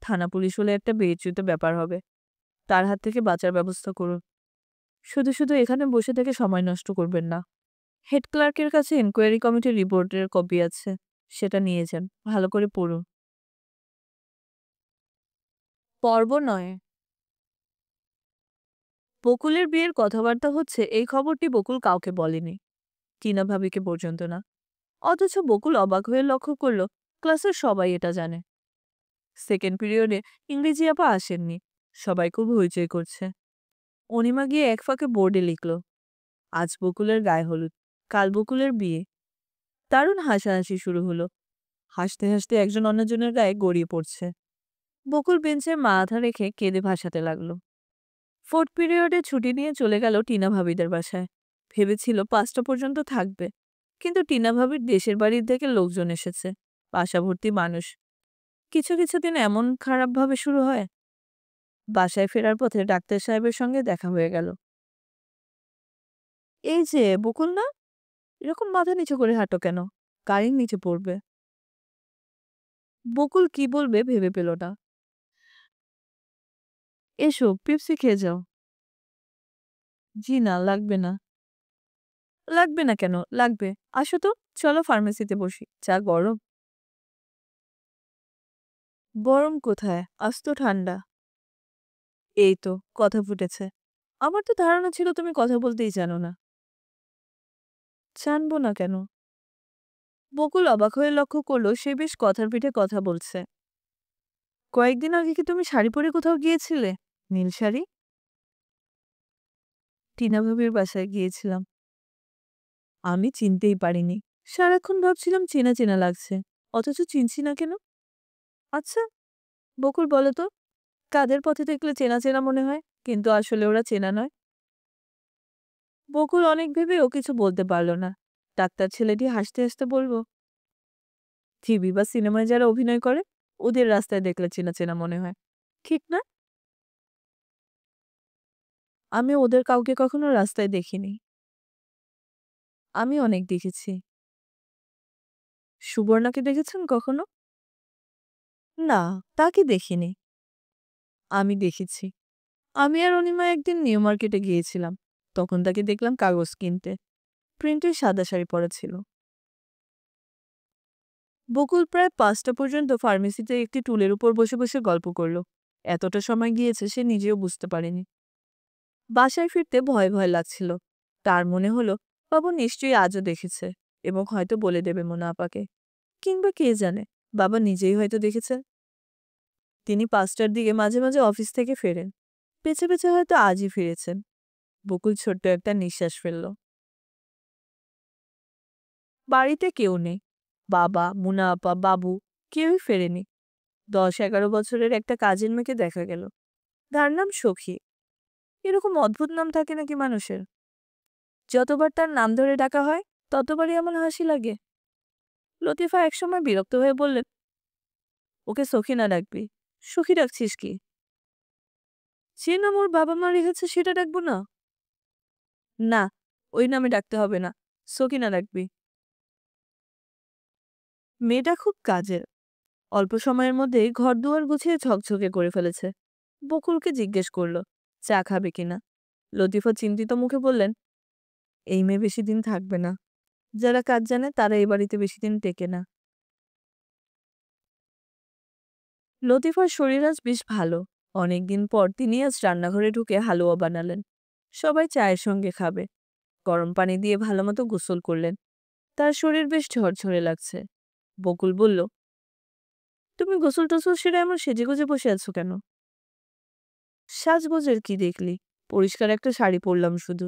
থানা পুলিশ হলে একটা বেইজ্জত ব্যাপার হবে। তার হাত থেকে বাঁচার ব্যবস্থা করুন। শুধু শুধু এখানে বসে থেকে সময় নষ্ট করবেন না। হেড ক্লার্কের কাছে ইনকোয়ারি কমিটির রিপোর্টের কপি আছে। সেটা নিয়ে যান। ভালো করে পড়ুন। পর্ব ৯। বকুলের বিয়ের কথাবার্তা হচ্ছে এই খবরটি বকুল কাউকে বলেনি। টিনা ভাবিকে পর্যন্ত না। অথচ বকুল অবাক হয়ে লক্ষ্য করল, ক্লাসের সবাই এটা জানে। সেকেন্ড পিরিয়ডে ইংরেজি আপা আসেননি। সবাই খুব হইচই করছে। অনিমা গিয়ে এক ফাঁকে বোর্ডে লিখল, আজ বকুলের গায়ে হলুদ, কাল বকুলের বিয়ে। দারুণ হাসাহাসি শুরু হলো। হাসতে হাসতে একজন অন্যজনের গায়ে গড়িয়ে পড়ছে। বকুল বেঞ্চে মাথা রেখে কেঁদে ভাসাতে লাগলো। ফোর্থ পিরিয়ডে ছুটি নিয়ে চলে গেল টিনা ভাবিদের বাসায়। ভেবেছিল 5টা পর্যন্ত থাকবে, কিন্তু টিনা ভাবির দেশের বাড়ির থেকে লোকজন এসেছে, বাসা ভর্তি মানুষ। কিছু কিছু দিন এমন খারাপভাবে শুরু হয়। বাসায় ফেরার পথে ডাক্তার সাহেবের সঙ্গে দেখা হয়ে গেল। এই যে বকুল না, এরকম মাথা নিচু করে হাঁটো কেন? গাড়ির নিচে পড়বে। বকুল কি বলবে ভেবে পেল না। এসো, পেপসি খেয়ে যাও। জি না, লাগবে না। লাগবে না কেন? লাগবে। আসো তো, চলো ফার্মেসিতে বসি। চা গরম? গরম কোথায়? আজ তো ঠান্ডা। এই তো, কথা ফুটেছে। আমার তো ধারণা ছিল তুমি কথা বলতেই জানো না। জানবো না কেন? বকুল অবাক হয়ে লক্ষ্য করলো সে বেশ কথার পিঠে কথা বলছে। কয়েকদিন আগে কি তুমি শাড়ি পরে কোথাও গিয়েছিলে? নীল শাড়ি? টিনা ভাবির বাসায় গিয়েছিলাম। আমি চিনতেই পারিনি। সারাক্ষণ ভাবছিলাম চেনা চেনা লাগছে, অথচ চিনছি না কেন? আচ্ছা, বকুল বলো তো, কাদের পথে দেখলে চেনা চেনা মনে হয়, কিন্তু আসলে ওরা চেনা নয়? বকুল অনেক ভেবেও কিছু বলতে পারল না। ডাক্তার ছেলেটি হাসতে হাসতে বলল, টিভি বা সিনেমায় যারা অভিনয় করে, ওদের রাস্তায় দেখলে চেনা চেনা মনে হয়, ঠিক না? আমি ওদের কাউকে কখনো রাস্তায় দেখিনি। আমি অনেক দেখেছি। সুবর্ণাকে দেখেছেন কখনো? না, তাকে দেখিনি। আমি দেখেছি। আমি আর অনিমা একদিন নিউ মার্কেটে গিয়েছিলাম। তখন তাকে দেখলাম কাগজ কিনতে। প্রিন্টের সাদা শাড়ি পরা ছিল। বকুল প্রায় 5টা পর্যন্ত ফার্মেসিতে একটি টুলের উপর বসে বসে গল্প করল। এতটা সময় গিয়েছে সে নিজেও বুঝতে পারেনি। বাসায় ফিরতে ভয় ভয় লাগছিল। তার মনে হলো বাবু নিশ্চয়ই আজও দেখেছে এবং হয়তো বলে দেবে মোনা আপাকে। কিংবা কে জানে, বাবা নিজেই হয়তো দেখেছেন। তিনি 5টার দিকে মাঝে মাঝে অফিস থেকে ফেরেন। পেছে পেছে হয়তো আজই ফিরেছেন। বকুল ছোট্ট একটা নিঃশ্বাস ফেলল। বাড়িতে কেউ নেই। বাবা, মুনা আপা, বাবু কেউই ফেরেনি। 10-11 বছরের একটা কাজের মেয়েকে দেখা গেল। তার নাম সখী। এরকম অদ্ভুত নাম থাকে নাকি মানুষের? যতবার তার নাম ধরে ডাকা হয়, ততবারই আমার হাসি লাগে। লতিফা একসময় বিরক্ত হয়ে বললেন, ওকে সখী না ডাকবি, সখী ডাকছিস কি? যে নাম ওর বাবা মা রেখেছে সেটা ডাকবো না? না, ওই নামে ডাকতে হবে না, সখী না ডাকবি। মেয়েটা খুব কাজের। অল্প সময়ের মধ্যেই ঘরদুয়ার গুছিয়ে ঝকঝকে করে ফেলেছে। বকুলকে জিজ্ঞেস করলো, চা খাবে কিনা? লতিফা চিন্তিত মুখে বললেন, এই মেয়ে বেশি দিন থাকবে না। যারা কাজ জানে তারা এই বাড়িতে বেশি দিন টেকে না। লতিফার শরীর আজ বেশ ভালো। অনেকদিন পর তিনি আজ রান্নাঘরে ঢুকে হালুয়া বানালেন। সবাই চায়ের সঙ্গে খাবে। গরম পানি দিয়ে ভালোমতো গোসল করলেন। তার শরীর বেশ ঝরঝরে লাগছে। বকুল বলল, তুমি গোসল টোসল সেরে এমন সেজেগুজে বসে আছো কেন? সাজগোজের কি দেখলি? পরিষ্কার একটা শাড়ি পরলাম শুধু।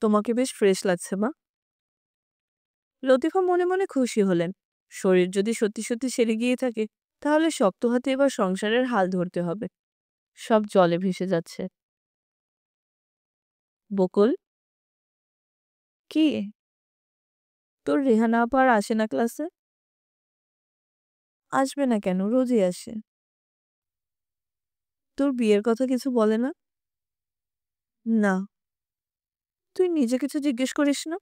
তোমাকে বেশ ফ্রেশ লাগছে মা। লতিফা মনে মনে খুশি হলেন। শরীর যদি সত্যি সত্যি সেরে গিয়ে থাকে, তাহলে শক্ত হাতে এবার সংসারের হাল ধরতে হবে। সব জলে ভেসে যাচ্ছে। বকুল, কি? তোর রেহানা আপা আর আসে না ক্লাসে? আসবে না কেন? রোজই আসে। তোর বিয়ের কথা কিছু বলে না? না। তুই নিজে কিছু জিজ্ঞেস করিস না?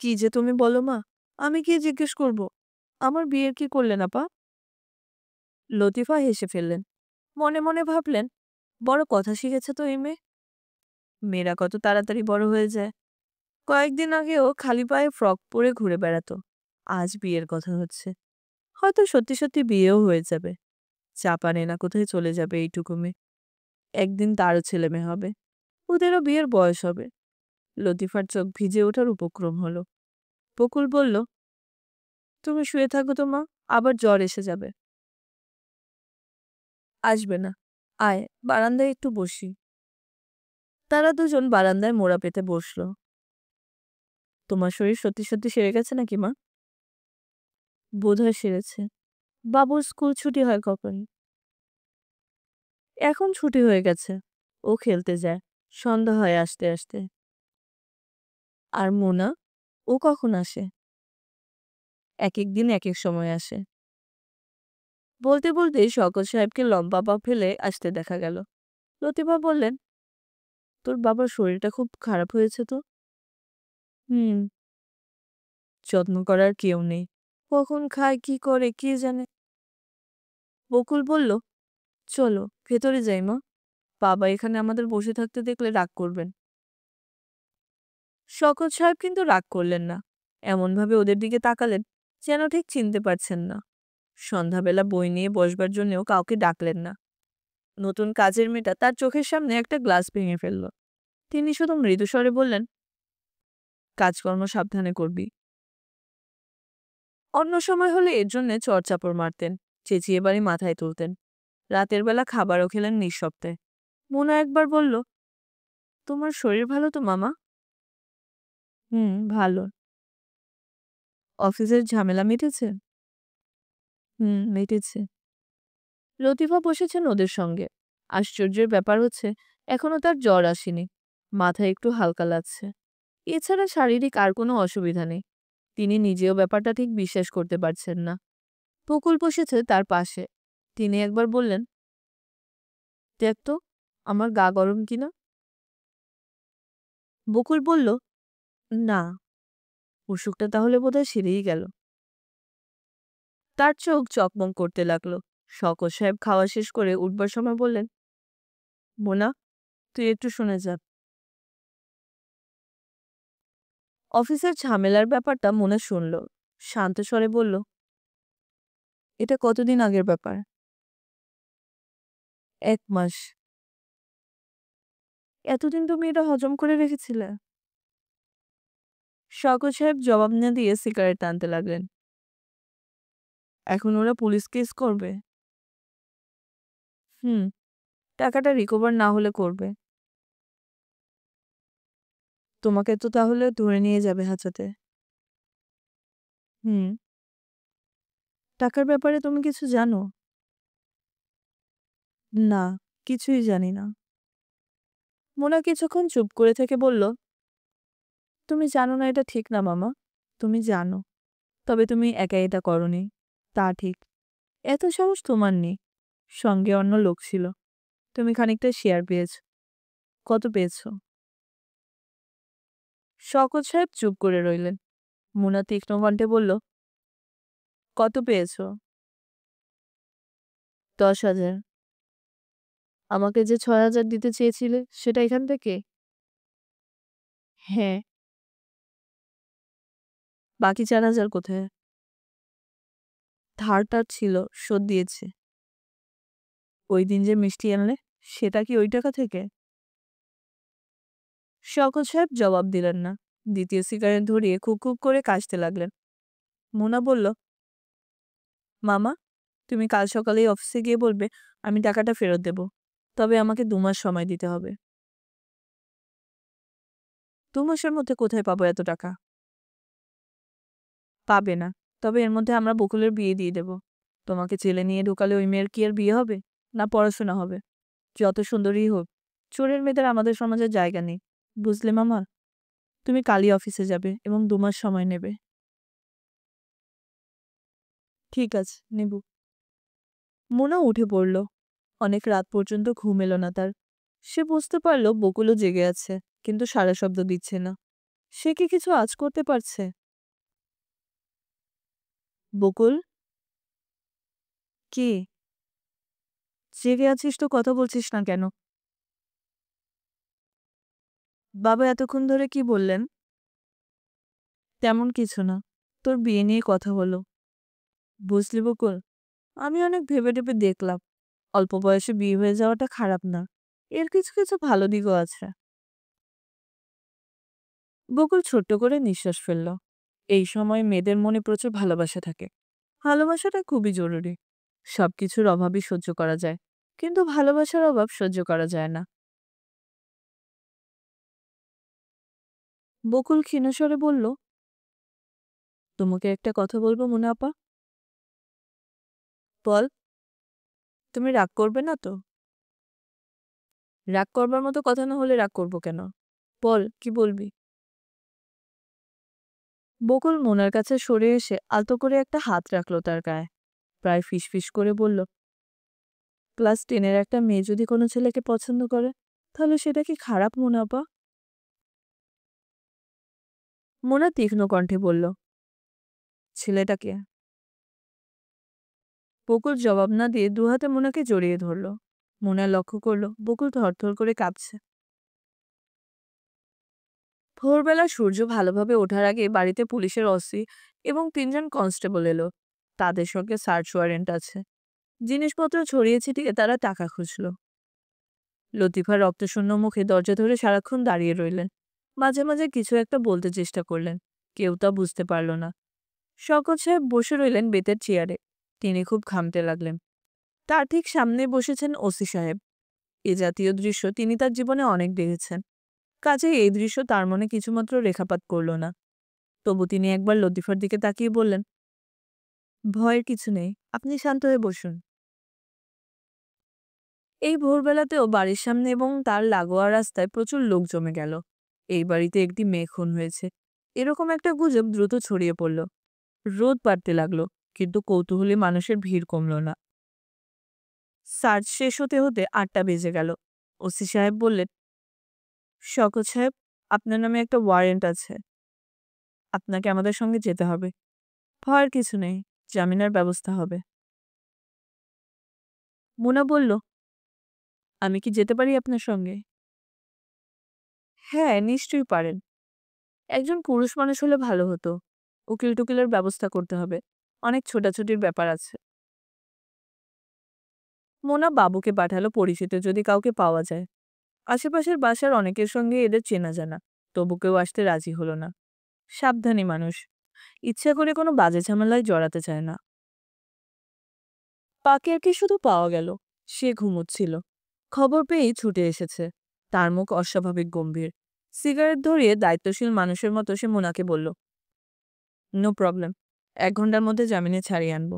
কি যে তুমি বলো মা, আমি কি জিজ্ঞেস করব? আমার বিয়ের কি করলেন আপা? লতিফা হেসে ফেললেন। মনে মনে ভাবলেন, বড় কথা শিখেছে তো এই মেয়ে। মেয়েরা কত তাড়াতাড়ি বড় হয়ে যায়। কয়েকদিন আগেও খালি পায়ে ফ্রক পরে ঘুরে বেড়াতো। আজ বিয়ের কথা হচ্ছে। হয়তো সত্যি সত্যি বিয়েও হয়ে যাবে। জাপানে না কোথায় চলে যাবে এইটুকু মেয়ে। একদিন তারও ছেলে মেয়ে হবে। ওদেরও বিয়ের বয়স হবে। লতিফার চোখ ভিজে ওঠার উপক্রম হলো। বকুল বলল, তুমি শুয়ে থাকো তো মা, আবার জ্বর এসে যাবে। আসবে না। আয়, বারান্দায় একটু বসি। তারা দুজন বারান্দায় মোড়া পেতে বসল। তোমার শরীর সত্যি সত্যি সেরে গেছে নাকি মা? বোধহয় সেরেছে। বাবুর স্কুল ছুটি হয় কখন? এখন ছুটি হয়ে গেছে। ও খেলতে যায়। সন্ধ্যা হয় আসতে আসতে। আর মোনা? ও কখন আসে? একেক দিন একেক সময় আসে। বলতে বলতেই শওকত সাহেবকে লম্বা পা ফেলে আসতে দেখা গেল। লতিফা বললেন, তোর বাবার শরীরটা খুব খারাপ হয়েছে তো? হুম। যত্ন করার কেউ নেই। কখন খায় কি করে কে জানে। বকুল বলল, চলো ভেতরে যাই মা। বাবা এখানে আমাদের বসে থাকতে দেখলে রাগ করবেন। শওকত সাহেব কিন্তু রাগ করলেন না। এমনভাবে ওদের দিকে তাকালেন যেন ঠিক চিনতে পারছেন না। সন্ধ্যাবেলা বই নিয়ে বসবার জন্যও কাউকে ডাকলেন না। নতুন কাজের মেয়েটা তার চোখের সামনে একটা গ্লাস ভেঙে ফেলল। তিনি শুধু মৃদুস্বরে বললেন, কাজকর্ম সাবধানে করবি। অন্য সময় হলে এর জন্য চড়চাপড় মারতেন, চেঁচিয়ে বাড়ি মাথায় তুলতেন। রাতের বেলা খাবারও খেলেন নিঃশব্দে। মোনা একবার বলল, তোমার শরীর ভালো তো মামা? হুম, ভালো। অফিসের ঝামেলা মিটেছে? হুম, মিটেছে। লতিফা বসেছেন ওদের সঙ্গে। আশ্চর্যের ব্যাপার হচ্ছে এখনো তার জ্বর আসেনি। মাথা একটু হালকা লাগছে। এছাড়া শারীরিক আর কোনো অসুবিধা নেই। তিনি নিজেও ব্যাপারটা ঠিক বিশ্বাস করতে পারছেন না। বকুল বসেছে তার পাশে। তিনি একবার বললেন, দেখ তো আমার গা গরম কিনা। বকুল বলল, না, অসুখটা তাহলে বোধহয় সেরেই গেল। তার চোখ চকমক করতে লাগলো। শওকত সাহেব খাওয়া শেষ করে উঠবার সময় বললেন, মোনা, তুই একটু শুনে যা। অফিসের ঝামেলার ব্যাপারটা মোনা শুনল। শান্ত স্বরে বলল, এটা কতদিন আগের ব্যাপার? 1 মাস। এতদিন তুমি এটা হজম করে রেখেছিলে? শওকত সাহেব জবাব না দিয়ে সিগারেট টানতে লাগলেন। এখন ওরা পুলিশ কেস করবে? হুম, টাকাটা রিকভার না হলে করবে। তোমাকে তো তাহলে ধরে নিয়ে যাবে হাজতে। হুম। টাকার ব্যাপারে তুমি কিছু জানো? না, কিছুই জানি না। মোনা কিছুক্ষণ চুপ করে থেকে বলল, তুমি জানো না এটা ঠিক না মামা। তুমি জানো, তবে তুমি একা এটা করনি। তা ঠিক। এত সাহস তোমার নেই। সঙ্গে অন্য লোক ছিল। তুমি খানিকটা শেয়ার পেয়েছ। কত পেয়েছ? শওকত সাহেব চুপ করে রইলেন। মুনা তীক্ষ্ণ কণ্ঠে বলল, কত পেয়েছ? 10,000। আমাকে যে 6,000 দিতে চেয়েছিলে সেটা এখান থেকে? হ্যাঁ। বাকি 4,000 কোথায়? ধারটা ছিল, শোধ দিয়েছে। ওই দিন যে মিষ্টি আনলে সেটা কি ওই টাকা থেকে? শওকত সাহেব জবাব দিলেন না। দ্বিতীয় সিগারেট ধরিয়ে খুব খুব করে কাশতে লাগলেন। মোনা বলল, মামা, তুমি কাল সকালেই অফিসে গিয়ে বলবে আমি টাকাটা ফেরত দেব। তবে আমাকে 2 মাস সময় দিতে হবে। 2 মাসের মধ্যে কোথায় পাবো এত টাকা? পাবে না। তবে এর মধ্যে আমরা বকুলের বিয়ে দিয়ে দেব। তোমাকে জেলে নিয়ে ঢোকালে ওই মেয়ের কি আর বিয়ে হবে? না পড়াশোনা হবে? যত সুন্দরী হোক, চোরের মেয়েদের আমাদের সমাজে জায়গা নেই। বুঝলে মামা? তুমি কালই অফিসে যাবে এবং 2 মাস সময় নেবে। ঠিক আছে, নেব। মোনা উঠে পড়ল। অনেক রাত পর্যন্ত ঘুম এলো না তার। সে বুঝতে পারল বকুলও জেগে আছে, কিন্তু সাড়া শব্দ দিচ্ছে না। সে কি কিছু আঁচ করতে পারছে? বকুল, কি? জেগে আছিস তো কথা বলছিস না কেন? বাবা এতক্ষণ ধরে কি বললেন? তেমন কিছু না। তোর বিয়ে নিয়ে কথা হলো। বুঝলি বকুল, আমি অনেক ভেবে টেবে দেখলাম অল্প বয়সে বিয়ে হয়ে যাওয়াটা খারাপ না। এর কিছু কিছু ভালো দিকও আছে। বকুল ছোট্ট করে নিঃশ্বাস ফেলল। এই সময় মেয়েদের মনে প্রচুর ভালোবাসা থাকে। ভালোবাসাটা খুবই জরুরি। সবকিছুর অভাবই সহ্য করা যায়, কিন্তু ভালোবাসার অভাব সহ্য করা যায় না। বকুল ক্ষীণস্বরে বলল, তোমাকে একটা কথা বলবো মুনা আপা। বল, তুমি রাগ করবে না তো? রাগ করবার মতো কথা না হলে রাগ করব কেন? বল, কি বলবি? বকুল মোনার কাছে সরে এসে আলতো করে একটা হাত রাখলো তার গায়ে। প্রায় ফিসফিস করে বলল, ক্লাস 10 এর একটা মেয়ে যদি কোনো ছেলেকে পছন্দ করে, তাহলে সেটা কি খারাপ, মোনা আপা? মোনা তীক্ষ্ণ কণ্ঠে বলল, ছেলেটাকে। বকুল জবাব না দিয়ে দুহাতে মোনাকে জড়িয়ে ধরল। মোনা লক্ষ্য করলো বকুল থরথর করে কাঁপছে। ভোরবেলা সূর্য ভালোভাবে ওঠার আগে বাড়িতে পুলিশের ওসি এবং 3জন কনস্টেবল এলো। তাদের সঙ্গে সার্চ ওয়ারেন্ট আছে। জিনিসপত্র ছড়িয়ে ছিটিয়ে তারা টাকা খুঁজল। লতিফা রক্তশূন্য মুখে দরজা ধরে সারাক্ষণ দাঁড়িয়ে রইলেন। মাঝে মাঝে কিছু একটা বলতে চেষ্টা করলেন, কেউ তা বুঝতে পারল না। শওকত সাহেব বসে রইলেন বেতের চেয়ারে। তিনি খুব ঘামতে লাগলেন। তার ঠিক সামনে বসেছেন ওসি সাহেব। এ জাতীয় দৃশ্য তিনি তার জীবনে অনেক দেখেছেন। কাজেই এই দৃশ্য তার মনে কিছুমাত্র রেখাপাত করল না। তবু তিনি একবার লতিফার দিকে তাকিয়ে বললেন, ভয়ের কিছু নেই, আপনি শান্ত হয়ে বসুন। এই ভোরবেলাতেও বাড়ির সামনে এবং তার লাগোয়া রাস্তায় প্রচুর লোক জমে গেল। এই বাড়িতে একটি মেয়ে খুন হয়েছে, এরকম একটা গুজব দ্রুত ছড়িয়ে পড়ল। রোদ বাড়তে লাগলো, কিন্তু কৌতূহলী মানুষের ভিড় কমল না। সার্চ শেষ হতে হতে 8টা বেজে গেল। ওসি সাহেব বললেন, শওকত সাহেব, আপনার নামে একটা ওয়ারেন্ট আছে। আপনাকে আমাদের সঙ্গে যেতে হবে। ভয়ের কিছু নেই, জামিনের ব্যবস্থা হবে। মোনা বলল, আমি কি যেতে পারি আপনার সঙ্গে? হ্যাঁ, নিশ্চয়ই পারেন। একজন পুরুষ মানুষ হলে ভালো হতো। উকিল টুকিলের ব্যবস্থা করতে হবে, অনেক ছোটাছুটির ব্যাপার আছে। মোনা বাবুকে পাঠালো পরিচিত যদি কাউকে পাওয়া যায়। আশেপাশের বাসার অনেকের সঙ্গে এদের চেনা জানা, তবু কেউ আসতে রাজি হলো না। সাবধানী মানুষ, ইচ্ছা করে কোনো বাজে ঝামেলায় জড়াতে চায় না। পাকেরকে শুধু পাওয়া গেল, সে ঘুমোচ্ছিল। খবর পেয়েই ছুটে এসেছে। তার মুখ অস্বাভাবিক গম্ভীর। সিগারেট ধরিয়ে দায়িত্বশীল মানুষের মতো সে মোনাকে বলল, নো প্রবলেম, 1 ঘন্টার মধ্যে জামিনে ছাড়িয়ে আনবো।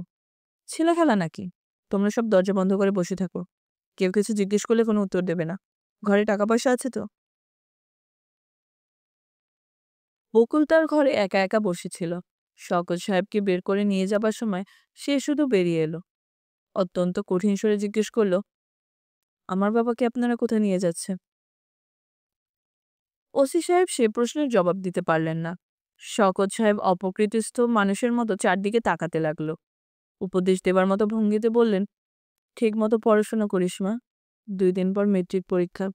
ছেলে খেলা নাকি? তোমরা সব দরজা বন্ধ করে বসে থাকো। কেউ কিছু জিজ্ঞেস করলে কোনো উত্তর দেবে না। ঘরে টাকা পয়সা আছে তো? বকুল তার ঘরে একা একা বসেছিল। শওকত সাহেবকে বের করে নিয়ে যাবার সময় সে শুধু বেরিয়ে এলো। অত্যন্ত কঠিন স্বরে জিজ্ঞেস করল, আমার বাবাকে আপনারা কোথায় নিয়ে যাচ্ছেন? ওসি সাহেব সে প্রশ্নের জবাব দিতে পারলেন না। শওকত সাহেব অপকৃতস্থ মানুষের মতো চারদিকে তাকাতে লাগলো। উপদেশ দেবার মতো ভঙ্গিতে বললেন, ঠিক মতো পড়াশোনা করিস মা, 2 দিন পর মেট্রিক পরীক্ষা।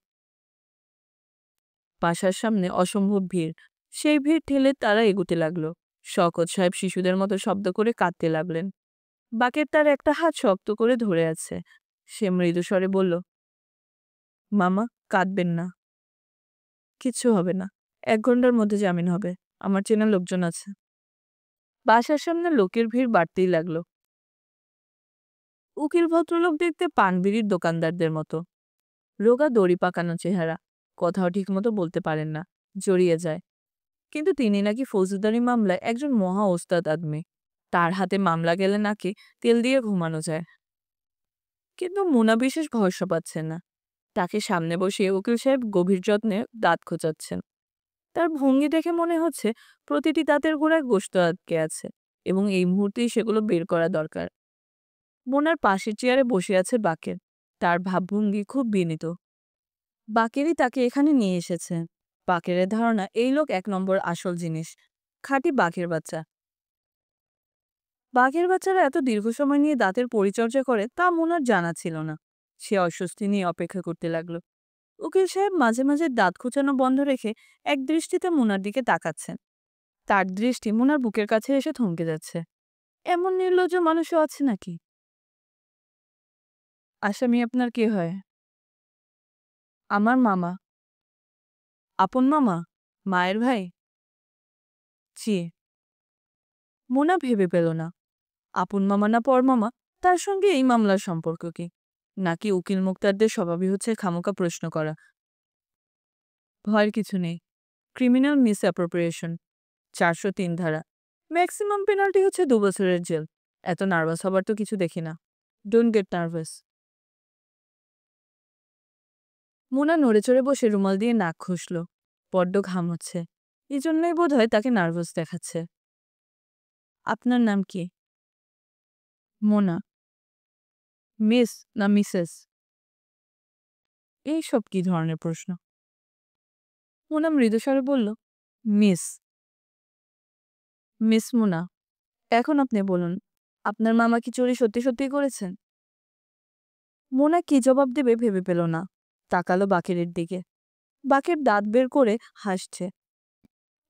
বাসার সামনে অসম্ভব ভিড়। সেই ভিড় ঠেলে তারা এগুতে লাগলো। শওকত সাহেব শিশুদের মতো শব্দ করে কাঁদতে লাগলেন। বাকের তার একটা হাত শক্ত করে ধরে আছে। সে মৃদু স্বরে বলল, মামা, কাঁদবেন না, কিচ্ছু হবে না। 1 ঘন্টার মধ্যে জামিন হবে। আমার চেনা লোকজন আছে। বাসার সামনে লোকের ভিড় বাড়তেই লাগলো। উকিল ভদ্রলোক দেখতে পানবিড়ির দোকানদারদের মতো। রোগা দড়ি পাকানো চেহারা, কথাও ঠিকমতো বলতে পারেন না, জড়িয়ে যায়। কিন্তু তিনি নাকি ফৌজদারি মামলায় একজন মহা ওস্তাদ আদমি। তার হাতে মামলা গেলে নাকি তেল দিয়ে ঘুমানো যায়। কিন্তু মুনা বিশেষ ভরসা পাচ্ছেন না। তাকে সামনে বসিয়ে উকিল সাহেব গভীর যত্নে দাঁত খোঁচাচ্ছেন। তার ভঙ্গি দেখে মনে হচ্ছে প্রতিটি দাঁতের গোড়ায় গোশত আটকে আছে এবং এই মুহূর্তেই সেগুলো বের করা দরকার। মোনার পাশের চেয়ারে বসে আছে বাকের। তার ভাবভঙ্গি খুব বিনীত। বাকেরই তাকে এখানে নিয়ে এসেছে। বাকেরের ধারণা এই লোক 1 নম্বর আসল জিনিস, খাঁটি বাঘের বাচ্চা। বাঘের বাচ্চারা এত দীর্ঘ সময় নিয়ে দাঁতের পরিচর্যা করে তা মোনার জানা ছিল না। সে অস্বস্তি নিয়ে অপেক্ষা করতে লাগলো। উকিল সাহেব মাঝে মাঝে দাঁত খোঁচানো বন্ধ রেখে এক দৃষ্টিতে মোনার দিকে তাকাচ্ছেন। তার দৃষ্টি মোনার বুকের কাছে এসে থমকে যাচ্ছে। এমন নির্লজ্জ মানুষও আছে নাকি? আসামি আপনার কে হয়? আমার মামা। আপন মামা? মায়ের ভাই? জি। মোনা ভেবে পেল না। আপন মামা না পর মামা, তার সঙ্গে এই মামলার সম্পর্ক কি? নাকি উকিল মুক্তারদের স্বভাবই হচ্ছে খামোকা প্রশ্ন করা? ভয়ের কিছু নেই। ক্রিমিনাল মিসঅ্যাপ্রোপ্রিয়েশন, 403 ধারা। ম্যাক্সিমাম পেনাল্টি হচ্ছে 2 বছরের জেল। এত নার্ভাস হবার তো কিছু দেখি না। Don't get nervous. মোনা নড়ে চড়ে বসে রুমাল দিয়ে নাক খুঁজল। বড্ড ঘাম হচ্ছে, এই জন্যই বোধ হয় তাকে নার্ভাস দেখাচ্ছে। আপনার নাম কি? মোনা। মিস না মিসেস? এইসব কি ধরনের প্রশ্ন? মোনা মৃদুস্বরে বলল, মিস। মিস মোনা, এখন আপনি বলুন, আপনার মামা কি চুরি সত্যি সত্যি করেছেন? মোনা কি জবাব দেবে ভেবে পেল না। তাকালো বাকেরের দিকে। বাকের দাঁত বের করে হাসছে।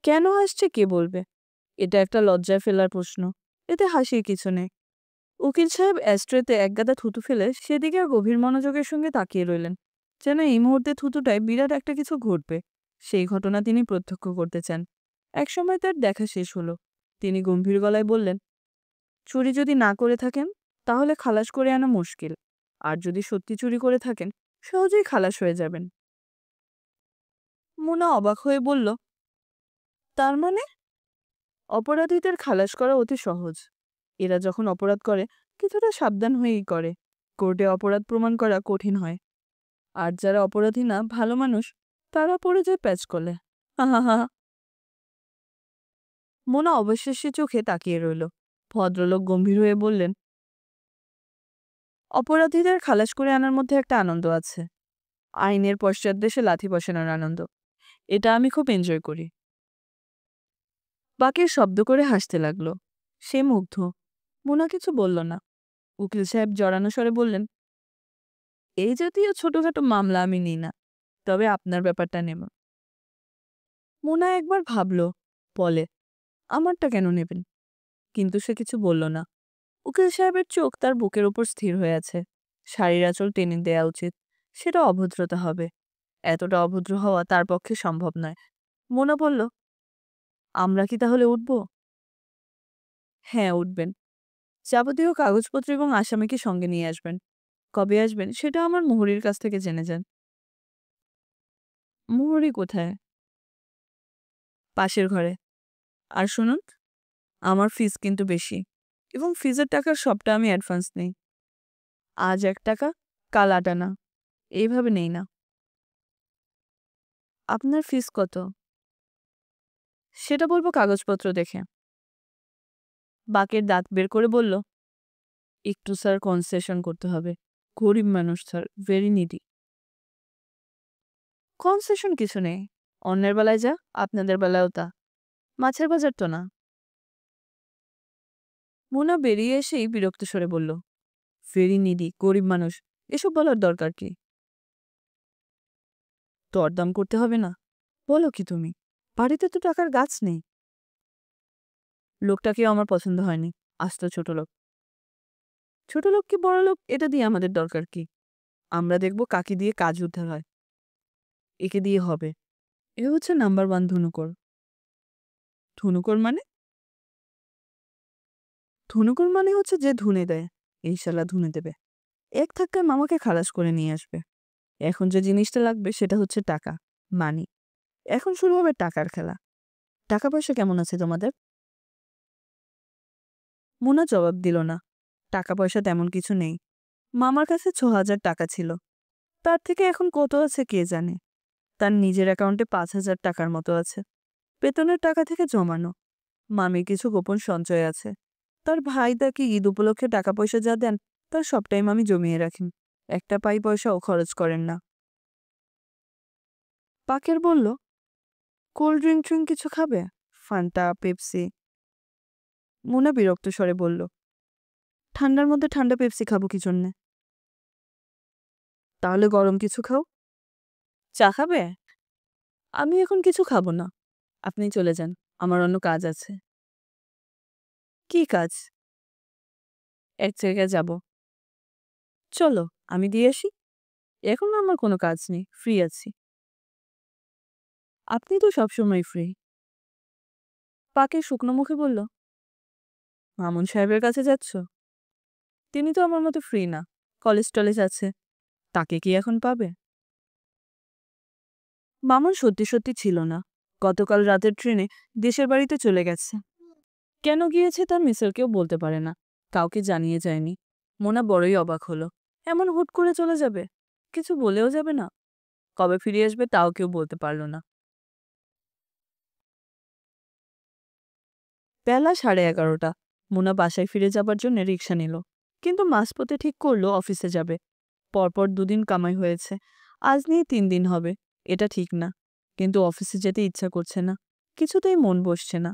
কেন হাসছে কে বলবে? এটা একটা লজ্জায় ফেলার প্রশ্ন, এতে হাসির কিছু নেই। উকিল সাহেব অ্যাস্ট্রেতে একগাদা থুতু ফেলে সেদিকে গভীর মনোযোগের সঙ্গে তাকিয়ে রইলেন, যেন এই মুহূর্তে থুতুটায় বিরাট একটা কিছু ঘটবে। সেই ঘটনা তিনি প্রত্যক্ষ করতে চান। একসময় তার দেখা শেষ হলো। তিনি গম্ভীর গলায় বললেন, চুরি যদি না করে থাকেন তাহলে খালাস করে আনা মুশকিল, আর যদি সত্যি চুরি করে থাকেন সহজেই খালাস হয়ে যাবেন। মোনা অবাক হয়ে বলল, তার মানে? অপরাধীদের খালাস করা অতি সহজ। এরা যখন অপরাধ করে কিছুটা সাবধান হয়েই করে। কোর্টে অপরাধ প্রমাণ করা কঠিন হয়। আর যারা অপরাধী না, ভালো মানুষ, তারা পড়ে যায় প্যাচ করলে। হা। মোনা অবশেষে চোখে তাকিয়ে রইল। ভদ্রলোক গম্ভীর হয়ে বললেন, অপরাধীদের খালাস করে আনার মধ্যে একটা আনন্দ আছে, আইনের পশ্চাৎদেশে লাথি বসানোর আনন্দ। এটা আমি খুব এনজয় করি। বাকের শব্দ করে হাসতে লাগলো। সে মুগ্ধ। মোনা কিছু বলল না। উকিল সাহেব জড়ানো স্বরে বললেন, এই জাতীয় ছোটখাটো মামলা আমি নিই না, তবে আপনার ব্যাপারটা নেব। মোনা একবার ভাবল, বলে, আমারটা কেন নেবেন? কিন্তু সে কিছু বলল না। উকিল সাহেবের চোখ তার বুকের ওপর স্থির হয়ে আছে। শাড়ির আঁচল টেনে দেয়া উচিত, সেটা অভদ্রতা হবে। এতটা অভদ্র হওয়া তার পক্ষে সম্ভব নয়। মোনা বলল, আমরা কি তাহলে উঠব? হ্যাঁ, উঠবেন। যাবতীয় কাগজপত্র এবং আসামিকে সঙ্গে নিয়ে আসবেন। কবে আসবেন সেটা আমার মুহুরীর কাছ থেকে জেনে যান। মুহুরী কোথায়? পাশের ঘরে। আর শুনুন, আমার ফিস কিন্তু বেশি, এবং ফিজের টাকার সবটা আমি অ্যাডভান্স নেই। আজ 1 টাকা, কাল 8 আনা, এইভাবে নেই না। আপনার ফিস কত? সেটা বলবো কাগজপত্র দেখে। বাকের দাঁত বের করে বলল, একটু স্যার কনসেশন করতে হবে। গরিব মানুষ স্যার, ভেরি নিডি। কনসেশন কিছু নেই। অন্যের বেলায় যা, আপনাদের বেলায়ও তা। মাছের বাজার তো না। মোনা বেরিয়ে এসেই বিরক্ত স্বরে বলল, ভেরি নিডি, গরিব মানুষ, এসব বলার দরকার কি? দরদাম করতে হবে না? বলো কি তুমি? বাড়িতে তো টাকার গাছ নেই। লোকটাকেও আমার পছন্দ হয়নি, আস্ত ছোট লোক। ছোট লোক কি বড় লোক এটা দিয়ে আমাদের দরকার কি? আমরা দেখব কাকে দিয়ে কাজ উদ্ধার হয়। একে দিয়ে হবে। এ হচ্ছে নাম্বার 1 ধনুকর। ধনুকর মানে? ধনুকর মানে হচ্ছে যে ধুনে দেয়। এই শালা ধুনে দেবে। এক ধাক্কায় মামাকে খালাস করে নিয়ে আসবে। এখন যে জিনিসটা লাগবে সেটা হচ্ছে টাকা, মানি। এখন শুরু হবে টাকার খেলা। টাকা পয়সা কেমন আছে তোমাদের? মোনা জবাব দিল না। টাকা পয়সা তেমন কিছু নেই। মামার কাছে 6,000 টাকা ছিল। তার থেকে এখন কত আছে কে জানে। তার নিজের অ্যাকাউন্টে 5,000 টাকার মতো আছে, বেতনের টাকা থেকে জমানো। মামির কিছু গোপন সঞ্চয় আছে। তার ভাই তাকে ঈদ উপলক্ষে টাকা পয়সা যা দেন তার সবটাই মামি জমিয়ে রাখেন। একটা পাই পয়সাও খরচ করেন না। পাকের বলল, কোল্ড ড্রিঙ্ক কিছু খাবে? Fanta, Pepsi? মোনা বিরক্ত স্বরে বলল, ঠান্ডার মধ্যে ঠান্ডা পেপসি খাবো কি জন্যে? তাহলে গরম কিছু খাও। চা খাবে? আমি এখন কিছু খাবো না, আপনি চলে যান, আমার অন্য কাজ আছে। কি কাজ? এক জায়গায় যাব। চলো, আমি দিয়ে আসি। এখন আমার কোনো কাজ নেই, ফ্রি আছি। আপনি তো সবসময় ফ্রি। পাকে শুকনো মুখে বলল, মামুন সাহেবের কাছে যাচ্ছ? তিনি তো আমার মতো ফ্রি না, কলেজ টলেজ আছে। তাকে কি এখন পাবে? মামুন সত্যি সত্যি ছিল না। গতকাল রাতের ট্রেনে দেশের বাড়িতে চলে গেছে। কেন গিয়েছে তার মিসেলকেও বলতে পারে না, কাউকে জানিয়ে যায়নি। মোনা বড়ই অবাক হলো। এমন হুট করে চলে যাবে? কিছু বলেও যাবে না? কবে ফিরে আসবে তাও কেউ বলতে পারল না। বেলা 11:30। মোনা বাসায় ফিরে যাবার জন্য রিক্সা নিল, কিন্তু মাঝপথে ঠিক করলো অফিসে যাবে। পরপর দুদিন কামাই হয়েছে, আজ নিয়ে 3 দিন হবে। এটা ঠিক না, কিন্তু অফিসে যেতে ইচ্ছা করছে না, কিছুতেই মন বসছে না।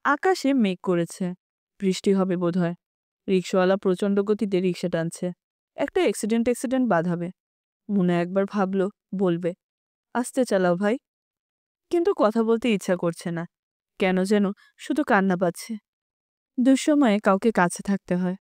আকাশে মেঘ করেছে, বৃষ্টি হবে বোধহয়। রিক্সাওয়ালা প্রচণ্ড গতিতে রিক্সা টানছে, একটা অ্যাক্সিডেন্ট বাঁধাবে। মনে একবার ভাবলো বলবে, আস্তে চালাও ভাই, কিন্তু কথা বলতে ইচ্ছা করছে না। কেন যেন শুধু কান্না পাচ্ছে। দুঃসময়ে কাউকে কাছে থাকতে হয়।